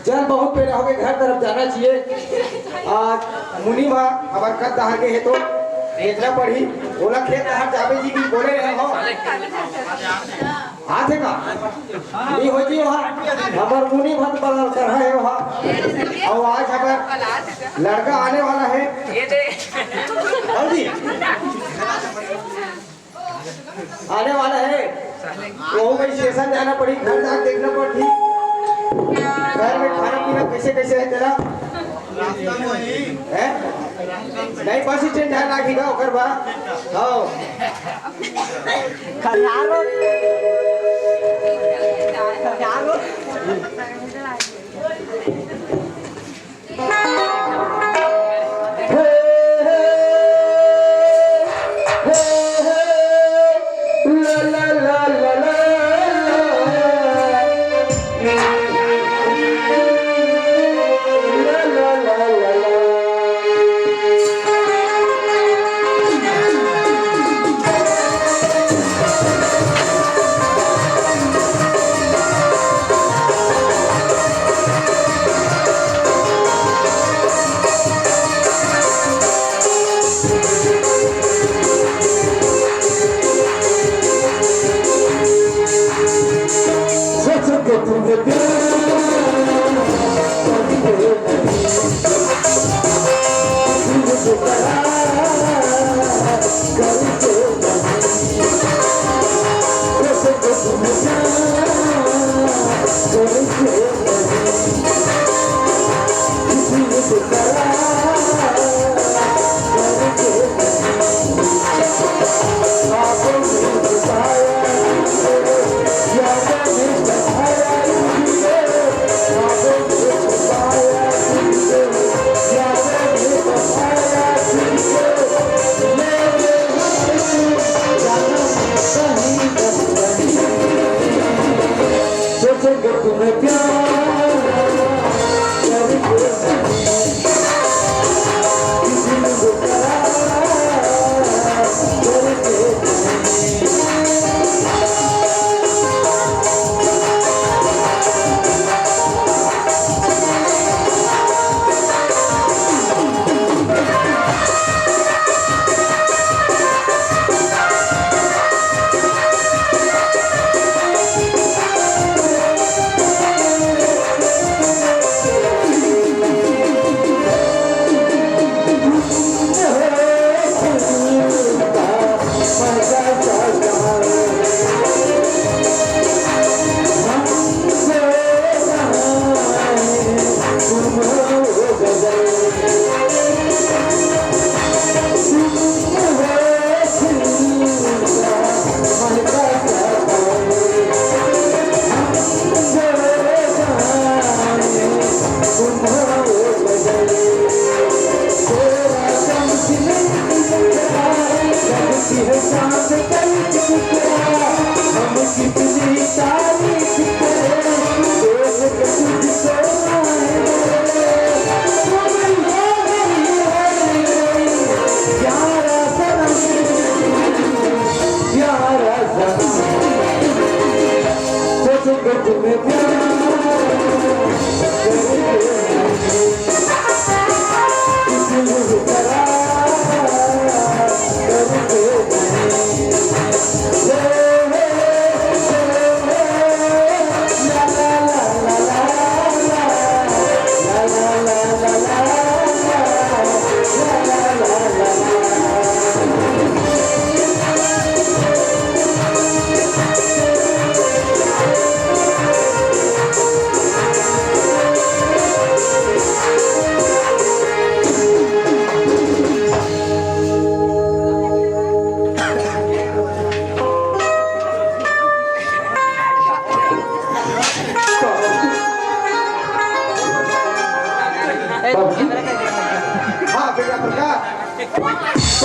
चल बहुत पहले हो गए, घर तरफ जाना चाहिए। आज मुनि माँ हमार कद दहार के है तो भेजना पड़ी। बोला खेत दहार जावे जी की बोले रहे हो हाथ है का नहीं हो जी वहाँ हमार मुनि भक्त बदल कर है वहाँ। और आज हमार लड़का आने वाला है जी आने वाला है। वो भाई स्टेशन जाना पड़ी, घर जाकर देखना पड़ी घर में खाना पीना कैसे कैसे है तेरा है? नहीं बस स्टैंड जाना लागिगा ओकर बा हां खलारो खलारो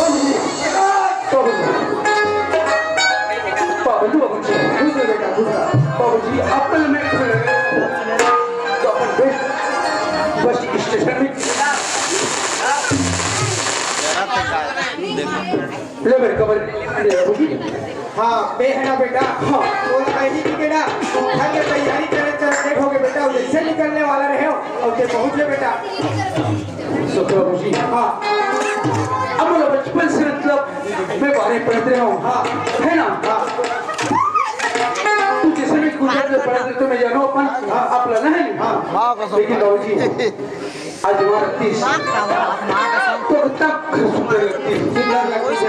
बाबूजी बेटा बाबूजी आपल में तो अपन बस स्टेशन में ले मेरे कमर बाबूजी हाँ बे है ना बेटा हाँ तो कहीं की बेटा घर में तैयारी करे देखोगे बेटा जैसे निकलने वाला रहे हो और ते पहुंच ले बेटा सोचो बाबूजी हाँ अब लोग बचपन से मतलब मैं बाहर पढ़ते रहा हूँ हाँ है ना हाँ तू जैसे भी गुजरात में पढ़ते तो मैं जानो अपन आप लगा है हाँ लेकिन बाबूजी आज हमारा 30 तो कितना सुंदर लगती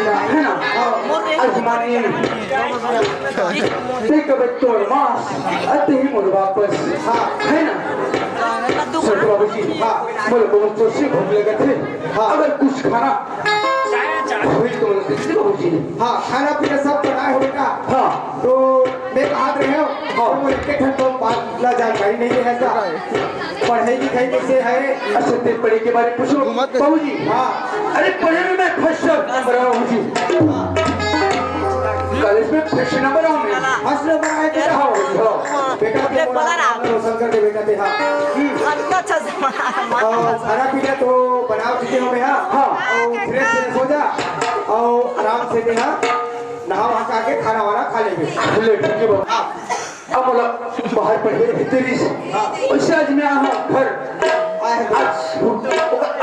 है ना आज हमारी देख कब तोड़ मास आते ही मुझे वापस हाँ है ना सोचो बाबूजी हाँ मुझे बहुत जोर से भूख लगे थे हाँ अगर कुछ खाना वही तो मुझे देखते बाबूजी हाँ खाना पीना सब बनाए हो बेटा हाँ तो मैं कहा रहे हो हाँ वो एक तो बात ला जानकारी नहीं है ऐसा पढ़ाई लिखाई कैसे है अच्छा ते पढ़े के बारे में पूछो बाबूजी हाँ अरे पढ़े में मैं फर्स्ट नंबर आया बाबूजी कॉलेज में फर्स्ट नंबर आया मैं फर्स्ट नंबर आए थे हाँ बाबूजी हाँ बेटा के रोशन कर दे बेटा ते हाँ खाना पीना तो बनाओ चुके हो हाँ हाँ और फ्रेश हो जा और आराम से दे हाँ नहा वहा के खाना वाना खा लेंगे ले ठीक है बाबू अब बोला बाहर पढ़े तेरी वैसे आज मैं आया घर आए आज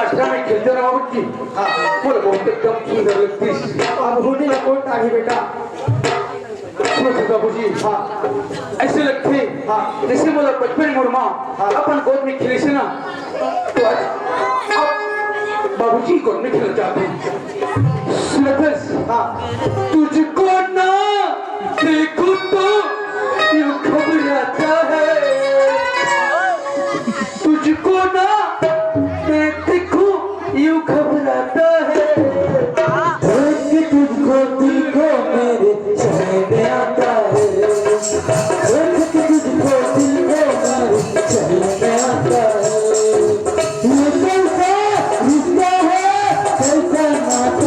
अष्टा में खेलते रहा बाबूजी हाँ बोले बहुत एकदम सुंदर लगती अब होने का कौन ताड़ी बेटा सुनो बाबूजी हाँ ऐसे लगते हाँ जैसे बोला बचपन में माँ अपन गोद में खेले से ना तो आज अब बाबूजी गोद में खेलना चाहते हैं हाँ तुझको ना देखो तो यूं घबराता है तुझको ना मैं देखूं यूं घबराता है तुझको दिल को मेरे चलने आता है तुझको दिल को मेरे चलने आता है ये कैसा रिश्ता है कैसा नाता है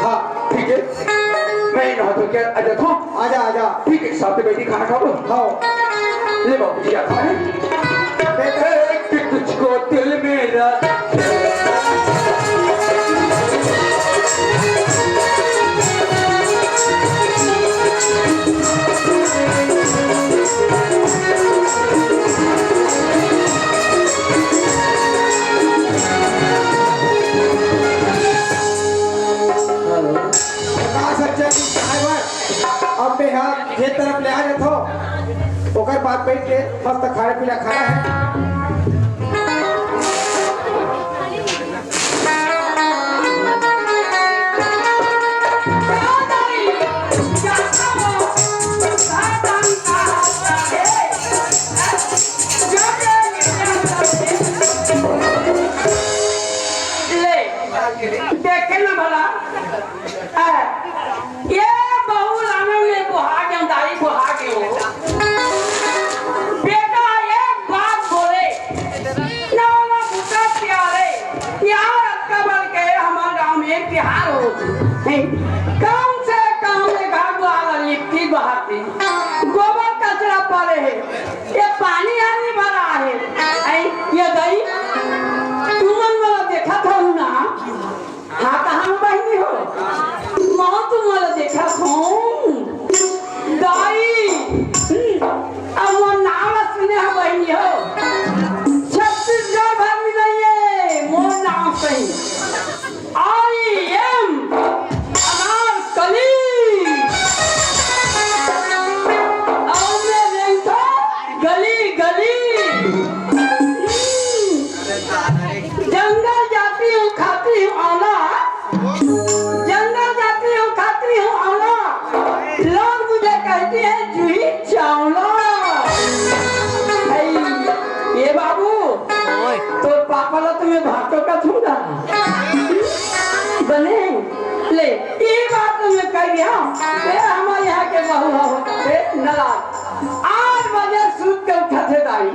हाँ ठीक है मैं नहा तो क्या आजा तो आजा आजा ठीक है साथ में बैठी खाना खाओ खाओ ले बाबूजी आता है कि तुझको दिल मेरा अब मैं यहाँ खेत तरफ ले आ जाता हूँ ओकर बाद बैठ के मस्त खाना पीना खाना है देखे ना भला ये बहू लाने में बुहा के दाई बुहा के हो बेटा एक बात बोले ना ना भूखा प्यारे यहाँ रखा बल के हमारे गांव में त्योहार हो कम से कम में घर वाला लिपटी बहाती गोबर कचरा पड़े है ये पानी आने भरा है ये दही तुमन वाला देखा था ना हाँ कहाँ बहनी हो माँ तुम्हारा देखा हूँ दाई अब वो नाम सुने हो बहनी हो छत्तीसगढ़ भर में नहीं है मोर नाम सही आई ये ये हमारे यहाँ के बहू होता थे नाराज 8 बजे सूत के उठाते दाई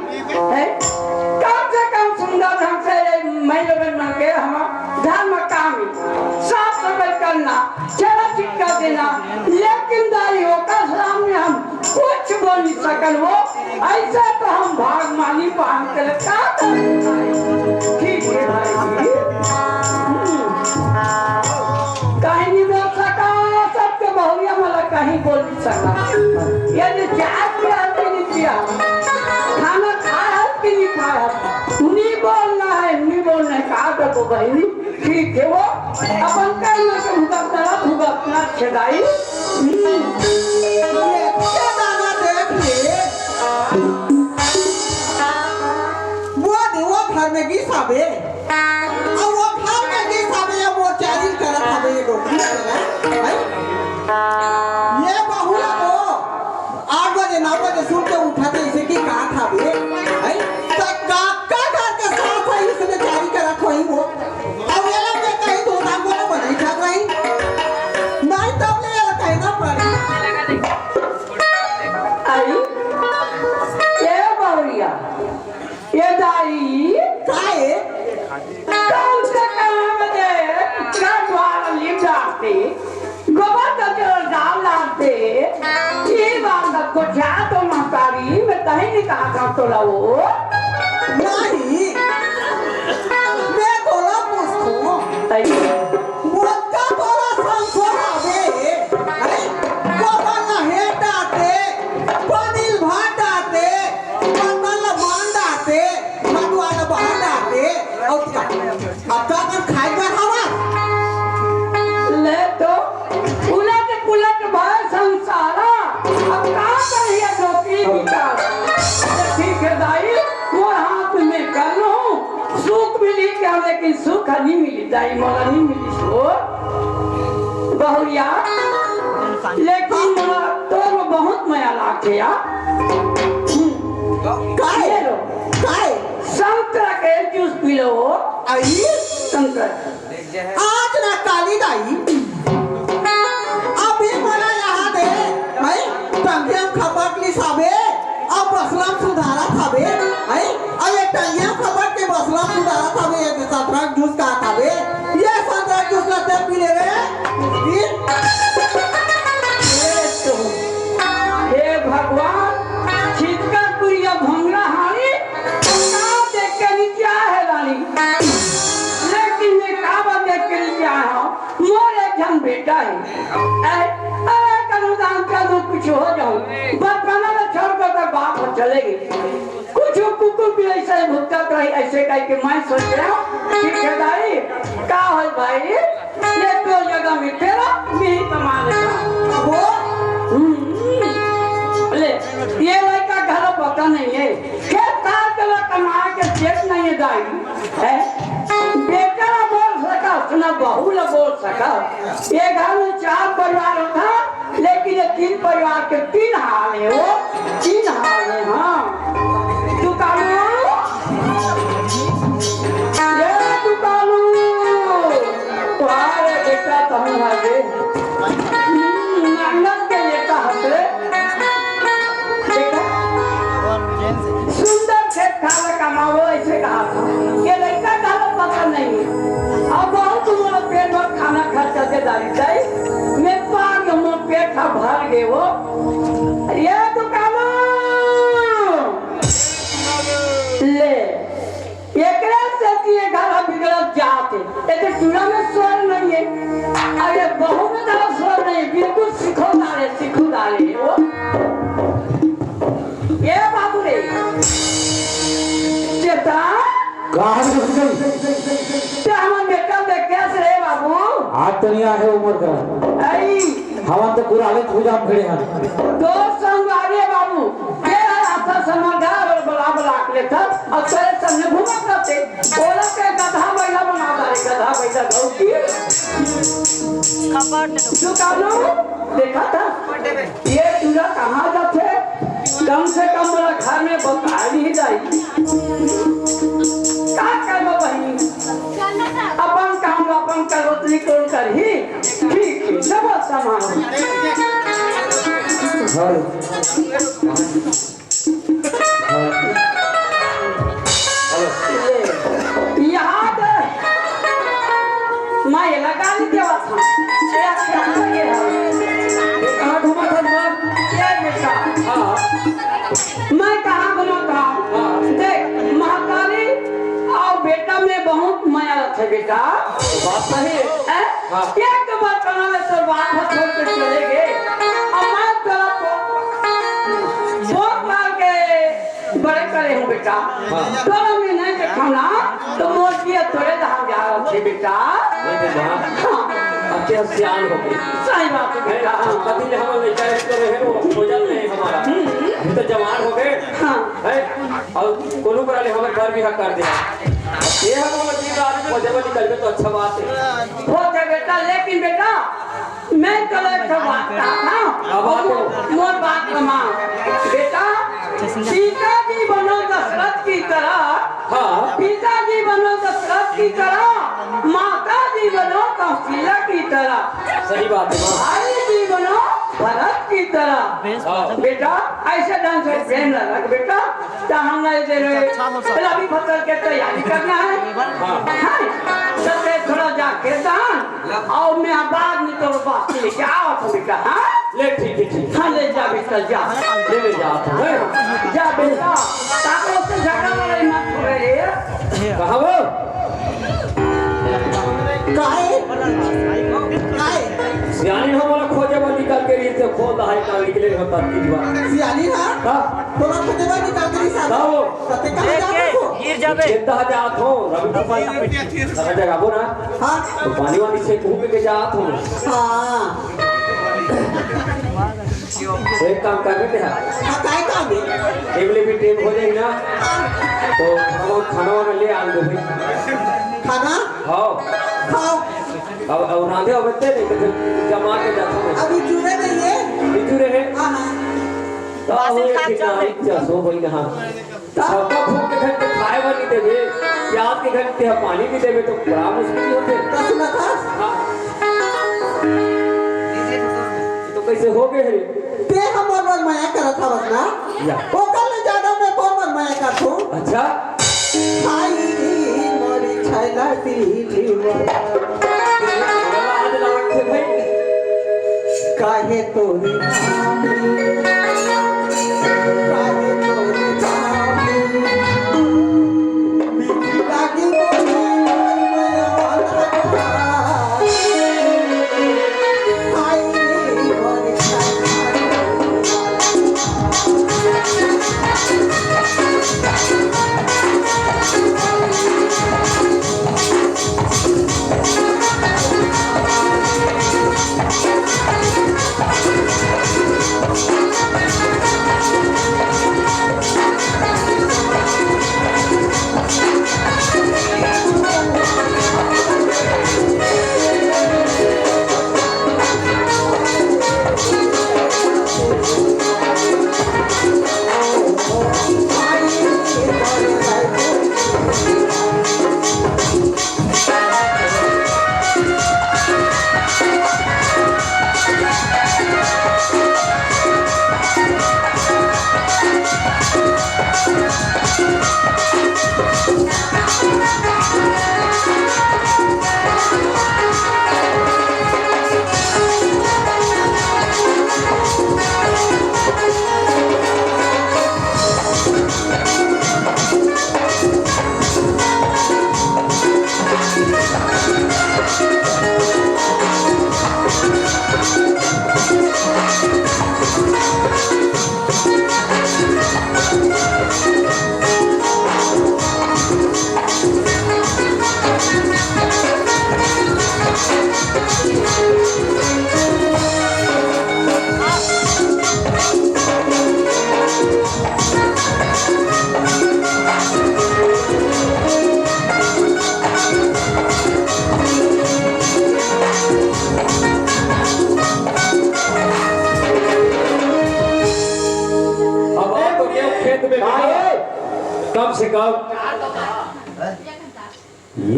है कम से कम सुंदर ढंग से महिला बन के हम घर में काम साफ सफाई करना चला चिटका देना लेकिन दाई होकर सामने हम कुछ बोल नहीं सकल वो ऐसा तो हम भाग मानी पान कर का ठीक है भाई कहीं नहीं बोल सका सबके बहुरिया मला कहीं बोल नहीं सका यदि चार किया कि नहीं किया खाना खाया कि नहीं खाया नहीं बोलना है नहीं बोलना है कहा तो बहनी ठीक है वो अपन कहना के भुगतना छदाई घर में की साबे और वो घर में की साबे या वो चारी करत हबे रोटी ये बहुला को 8 बजे 9 बजे सुन के उठाते इसे की कहा था बे भाई का घर के साथ है इसने चारी करत होई वो अब ये लोग कहीं तो ना बोले बनाई खा रही नहीं तब ले कहीं ना पड़ी आई ये बावरिया ये दाई काहे कौन से काम दे घर द्वार लिप डालते गोबर का जल डालते ये बात को जा तो महतारी मैं कहीं नहीं कहा था तो लो नहीं मैं बोला मुझको मुझका बोला संसोरा बे अरे गोबर ना हेटाते पनील भाटाते पतल मांडाते मधुआला बहाटाते और क्या अब तो अपन खाएगा हवा ले तो उलट भाई संसारा अब कहाँ करिए धोती निकाल ठीक है दाई वो हाथ में कर लो सुख मिली क्या लेकिन सुख नहीं मिली दाई मोला नहीं मिली सो बहुरिया लेकिन तो बहुत माया लागे यार काहे लो काहे संतरा के जूस पी लो आई संतरा आज ना काली दाई अभी मला यहाँ दे भाई टंगियम खबर ली साबे अब बसलाम सुधारा थाबे भाई अरे टंगियम खबर के बसलाम सुधारा थाबे ये संतरा जूस का थाबे ये संतरा जूस लाते पी ले रे हे भगवान छिटका कुरिया भंगरा हानी का देख के नहीं क्या है रानी लेकिन मैं का देख के नहीं क्या है मोर एक जन बेटा है अरे कनुदान का दो कुछ हो जाऊं बचपना में छोड़ कर बाप हो चलेगी कुछ कुकुर भी ऐसा ही भुगता रही ऐसे कह के मैं सोच रहा हूँ ठीक है दाई का हो भाई ये तो जगह में तेरा भी कमाने का ले ये लड़का घर पता नहीं है खेत तार के कमा के चेक नहीं है दाई है बेटा ना बोल सका सुना बहू ना बोल सका ये घर में 4 परिवार था लेकिन ये 3 परिवार के 3 हाल है वो 3 हाल है हाँ दुकानू ये दुकानू तुम्हारे बेटा तुम्हारे नंदन के लेता हंसे सुंदर खेत खाना कमाओ ऐसे कहा था ये लड़का खाना पसंद नहीं है अब बहुत तुम्हारा पेट भर खाना खर्चा के दारी चाहिए मैं पाग में पेट भर गए वो ये दुकान ले एकरा से कि घर बिगड़ जाते ऐसे चूड़ा में स्वर नहीं है अरे बहू में तो स्वर नहीं बिल्कुल सिखो डाले वो ये बाबू रे चेता कहाँ से घुस गई? ते हम बेटा देख कैसे रे बाबू आज तो नहीं आए उम्र का आई हवा तो पूरा हालत हो जाम खड़े हैं दो संगवारी है बाबू ये आता समाधा और बला के था और तेरे सामने घूमा करते बोला के गधा बैला बना दे गधा बैला गौती दुकानों देखा था ये चूड़ा कहाँ जाते कम से कम मेरा घर में बता नहीं जाए क्या करना बहनी अपन काम अपन करोतरी कौन कर ही ठीक है वो सामान यहाँ पे मैं लगा ली देवा था कहाँ घूमा था जनाब? ये बेटा हाँ मैं कहाँ घुमाता हूँ देख महाकाली और बेटा में बहुत माया है बेटा बात सही है। हाँ। एक बार कना ले तो बात हाथ छोड़ के चले गए और मैं तेरा बहुत मार के बड़े करे हूँ बेटा तो मैं नहीं देखा ना तो मोटी थोड़े दहा जा रहा थे बेटा अब क्या सियान हो गई सही बात है बेटा कभी ने हम लड़का तो रहे हो जाते हैं हमारा हम तो जवान हो गए हाँ है और कोनो पर ले हमारे घर भी हक कर दिया ये हम मस्जिद में आदमी को जब निकल गए तो अच्छा बात है हो गया बेटा लेकिन बेटा मैं कल एक बात कहा मोर बात कमा बेटा पिताजी बनो दशरथ की तरह हाँ पिताजी बनो दशरथ की तरह माता जी बनो कौशल्या की तरह सही बात है माँ भाई जी बनो भरत की तरह हाँ। बेटा ऐसे ढंग से प्रेम लगा कि बेटा हम नहीं दे रहे अभी फसल के तैयारी करना है सबसे थोड़ा जाके दान और मैं बाद में तो बात लेके आओ तो बेटा हाँ ले ठीक है ठीक हाँ ले जा बेटा जा ले जाता है जा बेटा ताको से झगड़ा वाला मत हो रे कहाँ वो काहे सियानी हमारा खोजे वो निकल के रीत से खोद है का निकले होता की बात सियानी ना का तोरा खुदे बा निकाल के साथ जाओ कते कहां जाते हो गिर जाबे जिंदा जात हो रवि पापा सारा जगह वो ना हां तो पानी वाली से घूम के जात हो हां एक काम कर देते हैं काहे काम है टेबल भी टेम हो जाएगी ना तो हम खाना वाना ले आ दो भाई खाना हाँ खाओ अब राधे अबते नहीं तो जमा के जाता हूँ अभी चूरे नहीं है बिजू रहे हां हां तो आओ ये ठिकाने चसो भाई ना सबका भूख के घर पे खाए वाली नहीं देवे प्याज के घर पे पानी भी देवे तो बड़ा मुश्किल होते कसम था हाँ। तो कैसे हो गए रे ते हमर माया करत था बस ना या। ओ कल ज्यादा मैं कौन माया कर तू अच्छा खाई मोरी छैला दीवा आज लाख थे भाई काहे तोरी नामी काहे तोरी नामी मीठी लागी मोरी माया वाला खाई मोरी कम से कम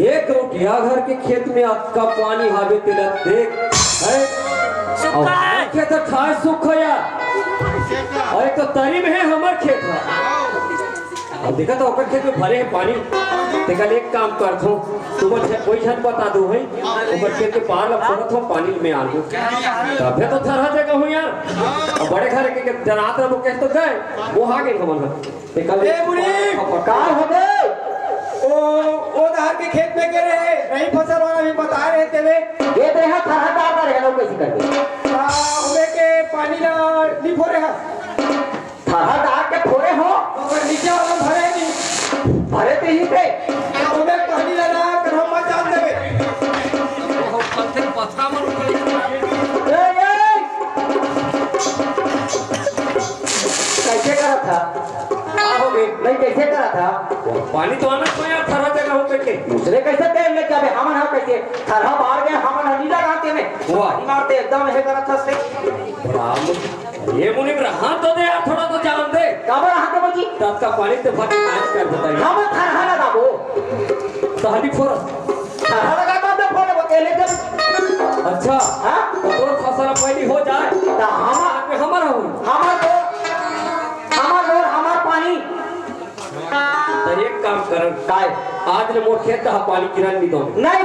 एक रोटिया घर के खेत में आपका पानी हावे तेरा देख है और खेत ठाय सुख हो यार और एक तो तरी में है हमार खेत है अब देखा तो ओकर खेत में भरे है पानी देखा एक काम करत हूँ तुम कोई झन बता दो है ओकर खेत के पार ला फोड़त हो पानी में आ दो तबे तो थरहा जगह हूँ यार अब बड़े घर के जनात लोग कैसे तो गए वो आ गए हमन देखा ए बुढ़ी कार हो गए ओ धार के खेत में गिरे नहीं फसल वाला भी बता रहे थे वे ये देहा थरहा का रहे लोग कैसे करते उबे के पानी ला नहीं फोरे है थरहा डाल के फोड़े हो और नीचे वाला भरे नहीं भरे ते ही थे उबे पानी ला ना कर हम मत जान देवे कैसे करा था हो गए नहीं कैसे करा था पानी तो आना तो यार थरहा जगह हो करके दूसरे कैसे तेल ले जावे हमन हा कैसे थरहा बाहर गए हमन हनी लगाते में वाह। पानी मारते एकदम है करा था से ये मुनि रहा तो दे यार थोड़ा तो जान दे काबर हाथे बजी तब का पानी तो फट मैच कर देता है हम थरहा लगाबो तहली फोरस थरहा लगाबो तो फोड़े बतेले जब अच्छा हां तो तोर फसल पहली हो जाए तो हमारा हो हमार पानी तो एक काम कर काय आज ने मोर खेत का पानी किरण नहीं दो नहीं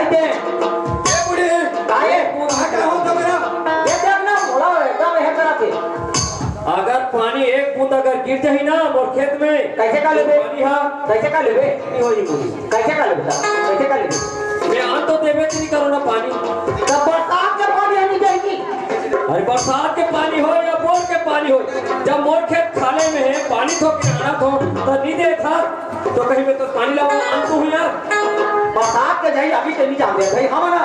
दे ए बुढ़ी काय वो का होता मेरा ये देख ना बोला एकदम है करा थे अगर पानी एक बूंद अगर गिर जाए ना मोर खेत में कैसे का लेबे पानी हाँ कैसे का लेबे नहीं हो मुनि कैसे का लेबे कैसे का लेबे मैं आन तो देवे नहीं करो ना पानी तब बरसात के पानी आनी जाएगी अरे बरसात के पानी हो या बोर के पानी हो जब मोर खेत खाले में है पानी तो किनारा तो नहीं दे था तो कहीं में तो पानी लाओ अंत हुई यार बरसात के जाई अभी तो नहीं जानते भाई हमारा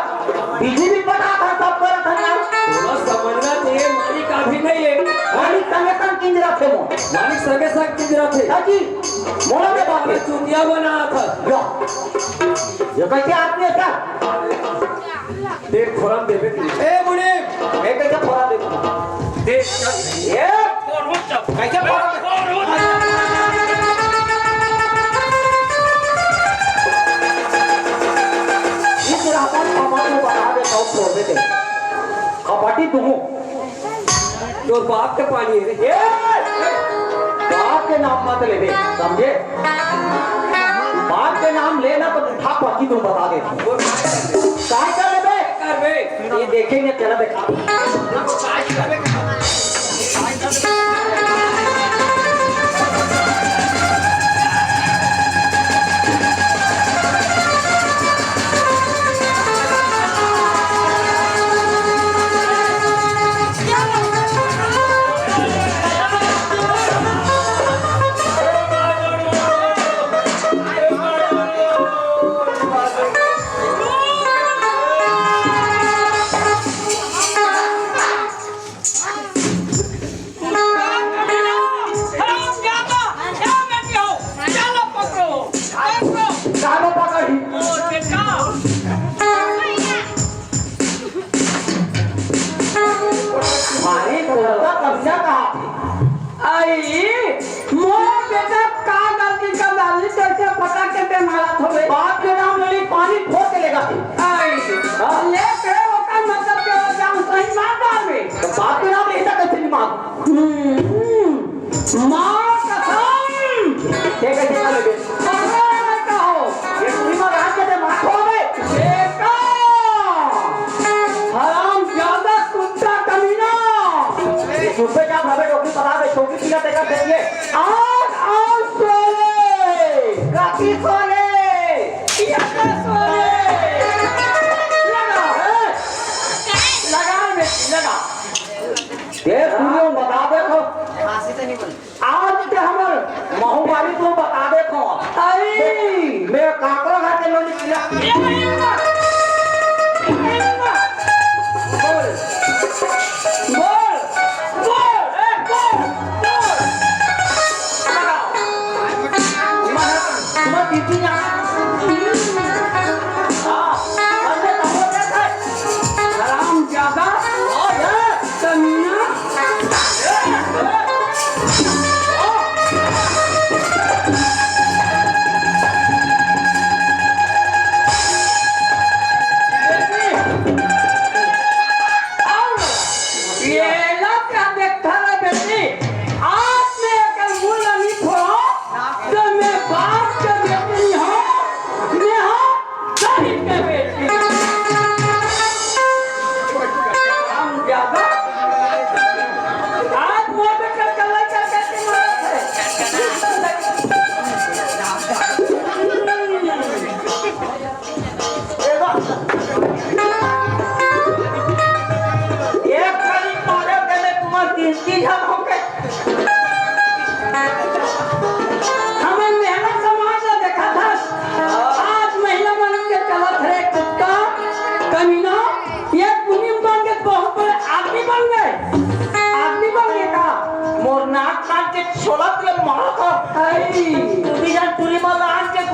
बिजली भी पता था सब पर था यार थोड़ा समझना चाहिए मालिक अभी नहीं है मालिक संगे संग किंजरा थे मो मालिक संगे संग किधर थे हाजी मोला के बात ये चुतिया बना था यो ये कैसे आदमी है क्या देख खुरान देवे ए बुढ़ी मैं कैसे फोड़ा दे देख ये कैसे इस रात कमाने बना दे तो छोड़ देते कबाटी दूं तो बाप के पानी है रे। बाप के नाम मत ले दे समझे बाप के नाम लेना तो उठा पकी तुम बता दे वो काय कर ले बे कर बे ये देखेंगे चला देखा कानो पकड़ी मारे कोता कब्जा कहाँ थे आई मोर बेटा का गलती कर डाली कैसे पता के पे मारा थोड़े बाप के नाम ले पानी फोड़ के लेगा आई ले के ओका मतलब के जान सही मार डाले तो बाप के नाम लेता कैसे नहीं मार मां कसम ये कैसे कर लोगे अरे कहो ये पूरी मार रात के मार खोवे देखा हराम ज्यादा कुत्ता कमीना ये सुबह क्या भावे डॉक्टर बता दे छोटी पीला तेरा देंगे आज सोले काकी सोले ये सोले लगा लगा में लगा ये सुनियो बता देखो आज के हमर महामारी तो बता देखो आई मैं काकरो घर के लोग निकला बोल बोल बोल तुम्हारा दीदी ना हां अंदर कमो देखा हराम ज्यादा और ये कमीना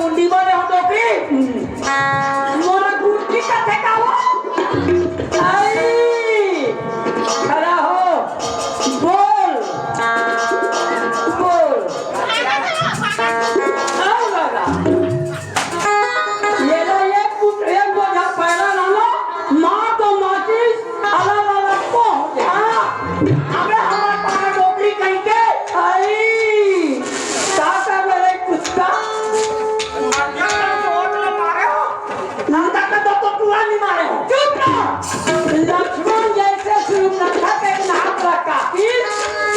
मुंडी बोले हो तो की मोरा गुटी का ठेकावा आई खड़ा हो बोल बोल आओ लगा ये लो एक बोझा पैरा ना लो माँ तो माचिस अलग अलग को अबे हमारे पास डोकरी कहीं के आई काका मेरे कुत्ता नंदा का तो पूरा नहीं मारे हो चुप ना लक्ष्मण जैसे सुरक्षा के नाम रखा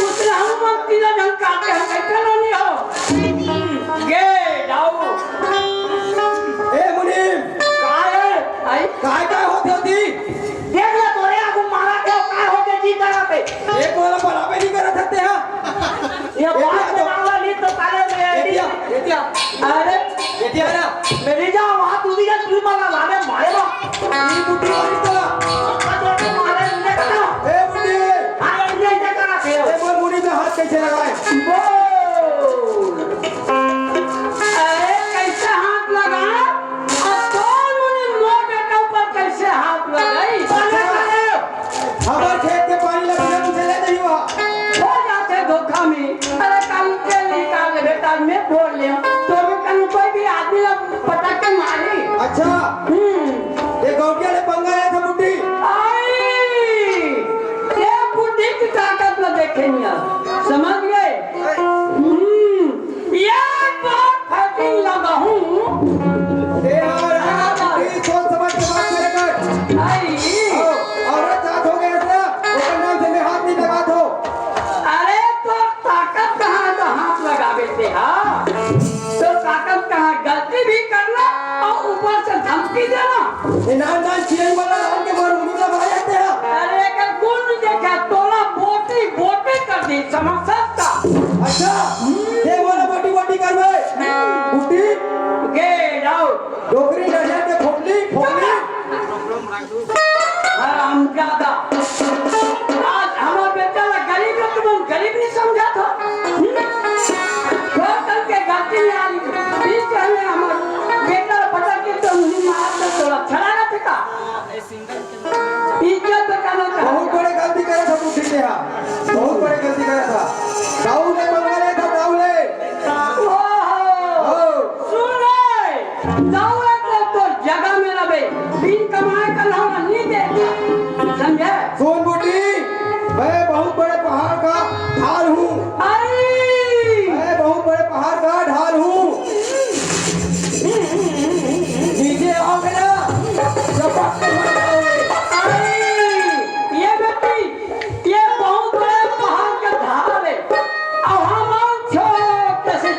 उतना हम तीनों जन काटे हम कैसे नहीं हो गे जाओ ए मुनीम काय काय होती होती देख ले तोरे आगू मारा के काय हो के जी तरह पे एक वाला बराबर नहीं कर सकते हैं ये बात में मांगला ली तो ताले में एतिया अरे एतिया ना मेरी जा वहां तू भी तू मारा लाने मारे बा ये बुद्धि वाली तो का तो मारे ने कहा ए बुद्धि अरे ये करा के ए बोल मुनीम में हाथ कैसे लगाए बोल अरे कैसे हाथ लगा अब कौन मुझे मोटे के ऊपर कैसे हाथ लगाई हमारे खेत के पानी लगने मुझे ले नहीं हुआ हो जाते धोखा में अरे कल के निकाल बेटा मैं बोल ले तो कल कोई भी आदमी पटक के मारी अच्छा ये गौटिया ने पंगा लिया था बुद्धि आई ये बुद्धि की ताकत न देखेंगे समझ गए ये बहुत फाइटिंग लगा हूँ ए यार बुद्धि सोच समझ के बात करेगा आई औरत जात हो गए ना उसके नाम से मैं हाथ नहीं लगा दो अरे तो ताकत कहाँ तो हाथ लगा देते हाँ तो ताकत कहाँ गलती भी करना और ऊपर से धमकी देना नान चिड़ै वाला नान के मार मुनीम लगा जाते हैं अरे का गुण देखा तोला बोटी बोटी कर दी समझ सकता अच्छा ये बोला बोटी बोटी कर बे बुद्धि गे जाओ डोकरी नजर के फोड़ली फोड़ली हरामजादा आज हमारा बेटा ला गरीब है तुम गरीब नहीं समझा था कल के गलती में आई बीच में हमारा बेटा पटक के तो मुझे मार तो थोड़ा छड़ा ना था इज्जत बचाना था बहुत बड़े गलती करे था बुद्धि ने बहुत बड़े गलती करे था दाऊ ने मंगले था दाऊ ने सुन ले दाऊ तो जगह में रहे बिन कमाए का नाम नहीं देता समझे सुन बुद्धि मैं बहुत बड़े पहाड़ का ढाल हूँ मैं बहुत बड़े पहाड़ का ढाल हूँ नीचे आओगे ना जब बात ये बेटी ये बहुत बड़े पहाड़ का ढाल है अब हम छोटे से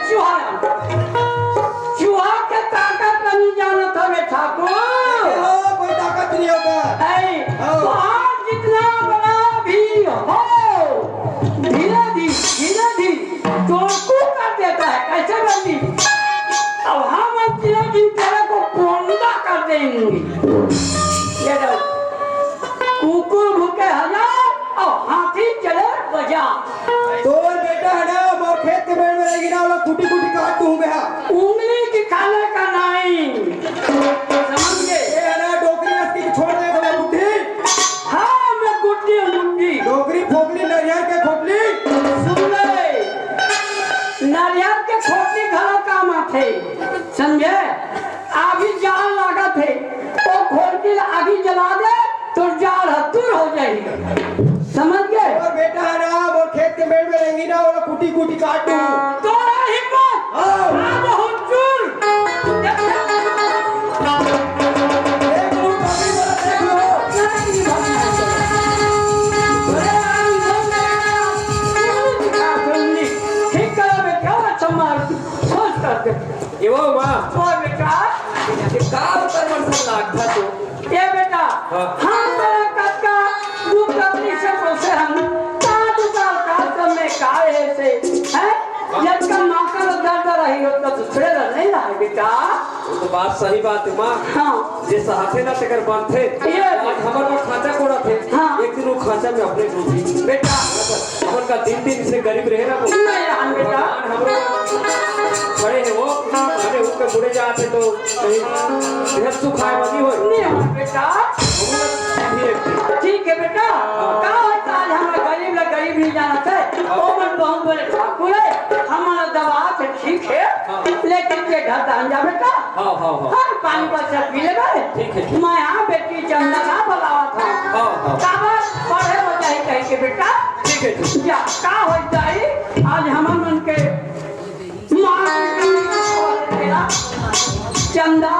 चूहा के ताकत नहीं जाना था बे ठाकुर कोई ताकत नहीं होगा पहाड़ जितना बड़ा भी हो धीरे धीरे तो कर देता है कैसे बंदी अब हम तीनों दिन तेरे को पोंदा कर देंगे ये लो कुकुर भूखे हजार और हाथी चले बजा तो बेटा है ना वो खेत के पेड़ में रहेगी ना वो कुटी कुटी काट दूं मैं उंगली दिखाने का नहीं समझ गए ये है ना डोकरी अस्की की छोड़ दे तो बुद्धि हाँ मैं गुड्डी मुंडी डोकरी फोकली नरियर के खोपली सुन ले नारियल के छोटी घरों काम आते समझे आगी जाल लगा थे तो खोल के आगी जला दे तो जाल हतुर हो जाएगी समझ गए और बेटा है ना वो खेत के पेड़ में रहेगी ना वो कुटी कुटी काट दूं तोरा हिम्मत आज हुजूर एक मिनट डोकरी वाला देख लो ठीक करो बेटा अच्छा मार सोच करके एवो माँ और बेटा ये काल पर वर्षन लागता तो ये बेटा हम तेरा कटका दूध कंपनी से प्रोसे हम काट काल में काहे से हैं जब का माका दर्द रही हो तो दूसरे नहीं रहा बेटा वो तो बात सही बात है माँ हाँ जे साथे ना तेकर बात थे ये आज हमार पर खांचा कोड़ा थे हाँ। एक दिन वो खांचा में अपने डूबी बेटा हमर का दिन दिन से गरीब रहे ना वो नहीं रहा बेटा भगवान हमरो खड़े हैं वो अरे उनके बुढ़े जाते तो कहीं देह सुखाए वाली हो नहीं हो बेटा ठीक है बेटा का होता आज हमारा गरीब ला गरीब नहीं जाना है ओ मन बहुत बोले ठाकुर है हमारा दवा से ठीक है लेकिन के घर दान जा बेटा हाँ हाँ हाँ हर पानी पर से पी ले गए ठीक है मैं यहाँ बेटी चंदा का बुलावा था हाँ काबा पढ़े हो जाए कह के बेटा ठीक है ठीक जा का हो जाए आज हमार मन के मां चंदा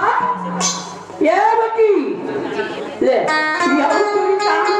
ये बेटी ले ये पूरी काम